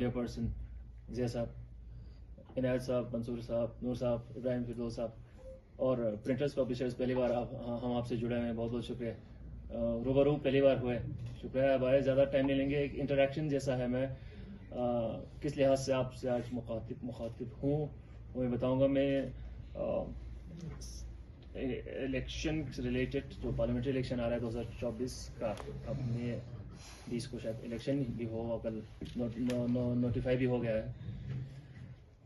Media person जिया साहब, इनायत साहब, मंसूर साहब, नूर साहब, इब्राहिम फिरदौस साहब और प्रिंटर्स पब्लिशर्स पहली बार हम आपसे जुड़े हुए हैं, बहुत बहुत शुक्रिया। रूबरू पहली बार हुए, शुक्रिया भाई, ज़्यादा टाइम नहीं लेंगे। एक इंटरेक्शन जैसा है। मैं किस लिहाज से आपसे आज मुखातिब हूँ वो मैं बताऊँगा। मैं इलेक्शन रिलेटेड जो पार्लियामेंट्री इलेक्शन आ रहा है 2024 का, अपने 20 को शायद इलेक्शन भी हो, कल नोटिफाई भी हो गया है।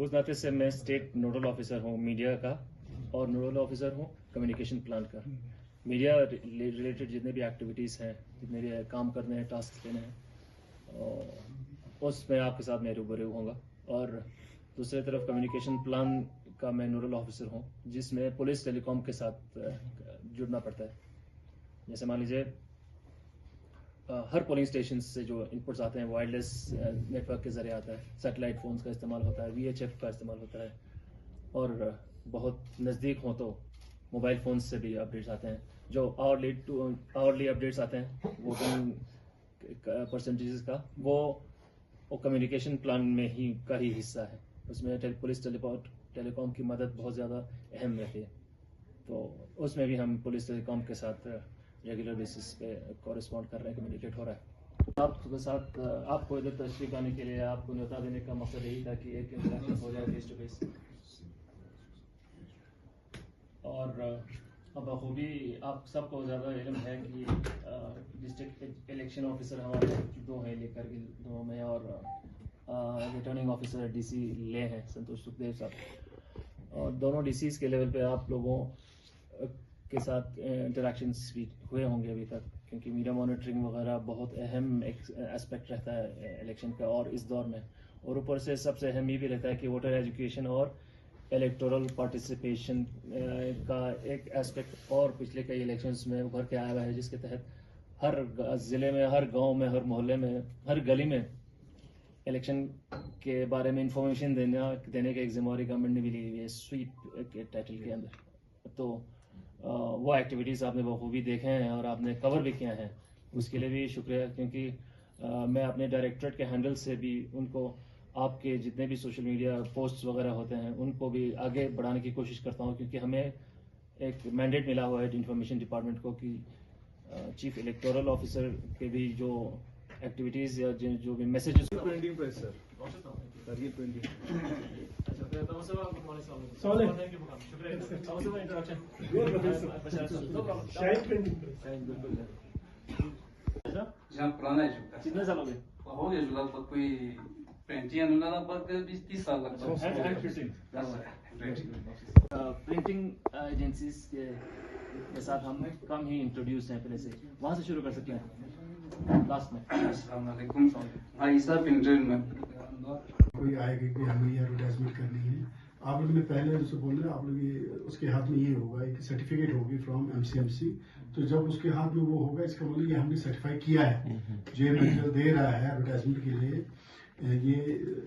उस नाते से मैं स्टेट नोडल ऑफिसर हूँ मीडिया का और नोडल ऑफिसर हूँ कम्युनिकेशन प्लान का। मीडिया रिलेटेड जितने भी एक्टिविटीज़ हैं, जितने भी काम करने हैं, टास्क देने हैं, उसमें आपके साथ मैं रूबरू होऊंगा। और दूसरी तरफ कम्युनिकेशन प्लान का मैं नोडल ऑफिसर हूँ, जिसमें पुलिस टेलीकॉम के साथ जुड़ना पड़ता है। जैसे मान लीजिए हर पोलिंग स्टेशन से जो इनपुट्स आते हैं वायरलेस नेटवर्क के ज़रिए आता है, सैटेलाइट फ़ोन्स का इस्तेमाल होता है, VHF का इस्तेमाल होता है, और बहुत नज़दीक हो तो मोबाइल फ़ोन्स से भी अपडेट्स आते हैं। जो आवरली अपडेट्स आते हैं वोटिंग परसेंटेज का, वो कम्युनिकेशन प्लान में का ही हिस्सा है। उसमें पुलिस टेलीकॉम की मदद बहुत ज़्यादा अहम रहती है। तो उसमें भी हम पुलिस टेलीकॉम के साथ रेगुलर बेसिस पे कॉरेस्पॉन्ड कर रहे हैं, कम्युनिकेट हो रहा है। आपके साथ आपको इधर तशरीफ आने के लिए, आपको न्योता देने का मकसद यही था कि एक इंटरेक्शन हो जाए फेस टू फेस। और अब बखूबी आप सबको ज़्यादा इल्म है कि डिस्ट्रिक्ट इलेक्शन ऑफिसर हमारे 2 हैं लेकर के 2 में, और रिटर्निंग ऑफिसर DC ले हैं संतोष सुखदेव साहब। और दोनों DCs के लेवल पे आप लोगों के साथ इंटरेक्शंस भी हुए होंगे अभी तक, क्योंकि मीडिया मॉनिटरिंग वगैरह बहुत अहम एक एस्पेक्ट रहता है इलेक्शन का और इस दौर में। और ऊपर से सबसे अहम ये भी रहता है कि वोटर एजुकेशन और इलेक्टोरल पार्टिसिपेशन का एक एस्पेक्ट और पिछले कई इलेक्शंस में उभर के आया हुआ है, जिसके तहत हर ज़िले में, हर गांव में, हर मोहल्ले में, हर गली में इलेक्शन के बारे में इंफॉर्मेशन देने की एक जिम्मेवारी गवर्नमेंट ने भी ली हुई है स्वीप के टाइटल के अंदर। तो वो एक्टिविटीज़ आपने बखूबी देखे हैं और आपने कवर भी किया है, उसके लिए भी शुक्रिया। क्योंकि मैं अपने डायरेक्टरेट के हैंडल से भी उनको आपके जितने भी सोशल मीडिया पोस्ट्स वगैरह होते हैं उनको भी आगे बढ़ाने की कोशिश करता हूँ, क्योंकि हमें एक मैंडेट मिला हुआ है इंफॉर्मेशन डिपार्टमेंट को कि चीफ इलेक्टोरल ऑफिसर के भी जो एक्टिविटीज़ या जो भी मैसेजेस प्रिंटिंग प्रेस सर ये प्रिंटिंग कितने साल हो गए? हो गया लगभग कोई 20 लगभग 20-30 साल लगभग। प्रिंटिंग एजेंसीज के साथ हम कम ही इंट्रोड्यूस हैं पहले से, वहाँ से शुरू कर सकते हैं। लास्ट में अस्सलाम वालेकुम भाई साहब, प्रिंटर में कोई आएगा कि हमें ये एडवर्टाइजमेंट करनी है, आप लोग ने पहले उनसे बोल रहे आप लोग ये उसके हाथ में ये होगा, एक सर्टिफिकेट होगी फ्रॉम MCMC। तो जब उसके हाथ में वो होगा, इसका मतलब ये हमने सर्टिफाई किया है, जो ये मटेरियल दे रहा है एडवर्टाइजमेंट के लिए, ये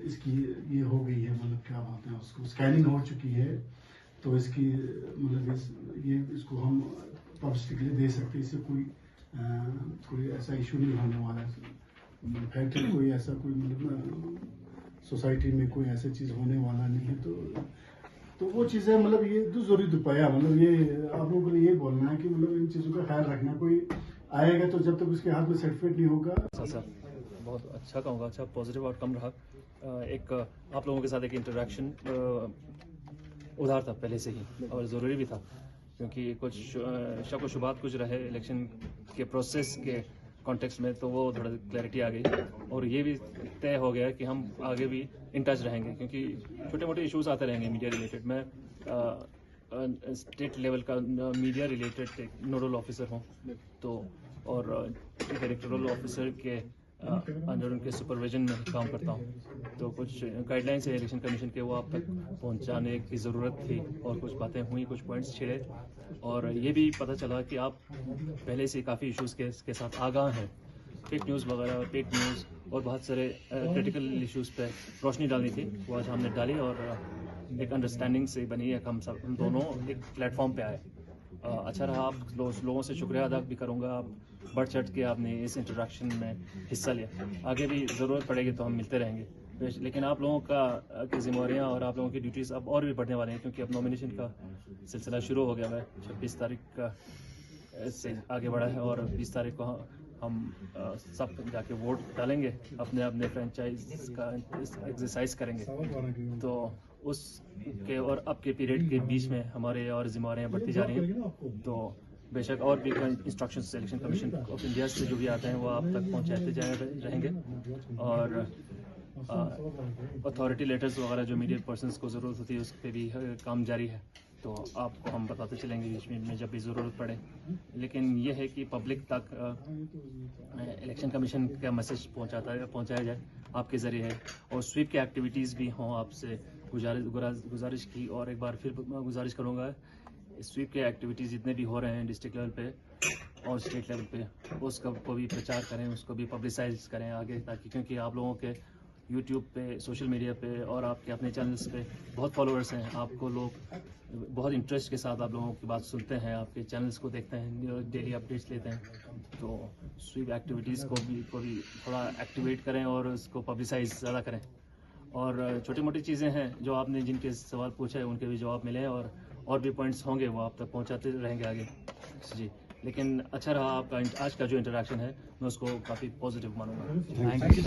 इसकी ये हो गई है, मतलब क्या बोलते हैं उसको, स्कैनिंग हो चुकी है। तो इसकी मतलब ये इसको हम पब्लिसिटी के लिए दे सकते हैं, इससे कोई ऐसा इशू नहीं होने वाला है। फैक्ट्री कोई ऐसा कोई मतलब सोसाइटी में कोई ऐसा चीज़ होने वाला नहीं है। तो वो चीज़ें मतलब ये तो जरूरी दुपाया, मतलब ये आप लोगों को ये बोलना है कि मतलब इन चीज़ों का ख्याल रखना। कोई आएगा तो जब तक उसके हाथ में सर्टिफिकेट नहीं होगा। सर बहुत अच्छा कहूँगा, अच्छा पॉजिटिव आउटकम रहा। एक आप लोगों के साथ एक इंटरेक्शन उधार था पहले से ही और ज़रूरी भी था, क्योंकि कुछ शक व शुबात कुछ रहे इलेक्शन के प्रोसेस के कॉन्टेक्स्ट में, तो वो थोड़ा क्लैरिटी आ गई। और ये भी तय हो गया कि हम आगे भी इन टच रहेंगे, क्योंकि छोटे मोटे इश्यूज आते रहेंगे मीडिया रिलेटेड। मैं स्टेट लेवल का मीडिया रिलेटेड एक नोडल ऑफिसर हूँ, तो और इलेक्टोरल ऑफिसर के अंडर उनके सुपरविजन में काम करता हूँ। तो कुछ गाइडलाइंस है इलेक्शन कमीशन के, वो आप तक पहुँचाने की ज़रूरत थी, और कुछ बातें हुई, कुछ पॉइंट्स छिड़े, और ये भी पता चला कि आप पहले से काफ़ी इश्यूज़ के साथ आगाह हैं। फेक न्यूज़ वगैरह, फेक न्यूज़ और बहुत सारे क्रिटिकल इश्यूज़ पे रोशनी डालनी थी, वो आज हमने डाली और एक अंडरस्टैंडिंग से बनी है। हम दोनों एक प्लेटफॉर्म पे आए। अच्छा रहा। आप लोगों से शुक्रिया अदा भी करूँगा, आप बढ़ चढ़ के आपने इस इंट्रोडक्शन में हिस्सा लिया। आगे भी ज़रूरत पड़ेगी तो हम मिलते रहेंगे। लेकिन आप लोगों की जिम्मेवारियाँ और आप लोगों की ड्यूटीज़ अब और भी बढ़ने वाले हैं, क्योंकि अब नॉमिनेशन का सिलसिला शुरू हो गया है। 26 तारीख का से आगे बढ़ा है और 20 तारीख को हम सब जाके वोट डालेंगे, अपने अपने फ्रेंचाइज का एक्सरसाइज करेंगे। तो उसके और अब के पीरियड के बीच में हमारे और जिम्मेवारियाँ बढ़ती जा रही हैं। तो बेशक और भी instructions selection commission of India से जो भी आते हैं वो आप तक पहुँचाते रहेंगे, और अथॉरिटी लेटर्स वगैरह जो मीडिया पर्सनस को ज़रूरत होती है उस पर भी काम जारी है। तो आपको हम बताते चलेंगे बीच में जब भी ज़रूरत पड़े। लेकिन ये है कि पब्लिक तक इलेक्शन कमीशन का मैसेज पहुंचाया जाए आपके ज़रिए है, और स्वीप की एक्टिविटीज़ भी हों। आपसे गुजारिश की, और एक बार फिर गुजारिश करूँगा, स्वीप के एक्टिविटीज़ जितने भी हो रहे हैं डिस्ट्रिक्ट लेवल पे और स्टेट लेवल पे, उसका को भी प्रचार करें, उसको भी पब्लिसाइज करें आगे, ताकि क्योंकि आप लोगों के यूट्यूब पे, सोशल मीडिया पे और आपके अपने चैनल्स पे बहुत फॉलोअर्स हैं। आपको लोग बहुत इंटरेस्ट के साथ आप लोगों की बात सुनते हैं, आपके चैनल्स को देखते हैं, डेली अपडेट्स लेते हैं। तो स्वीप एक्टिविटीज़ को भी थोड़ा एक्टिवेट करें और उसको पब्लिसाइज ज़्यादा करें। और छोटी मोटी चीज़ें हैं जो आपने जिनके सवाल पूछे हैं उनके भी जवाब मिले, और भी पॉइंट्स होंगे वो आप तक पहुंचाते रहेंगे आगे जी। लेकिन अच्छा रहा आपका आज का जो इंटरेक्शन है, मैं उसको काफ़ी पॉजिटिव मानूंगा। Thank you.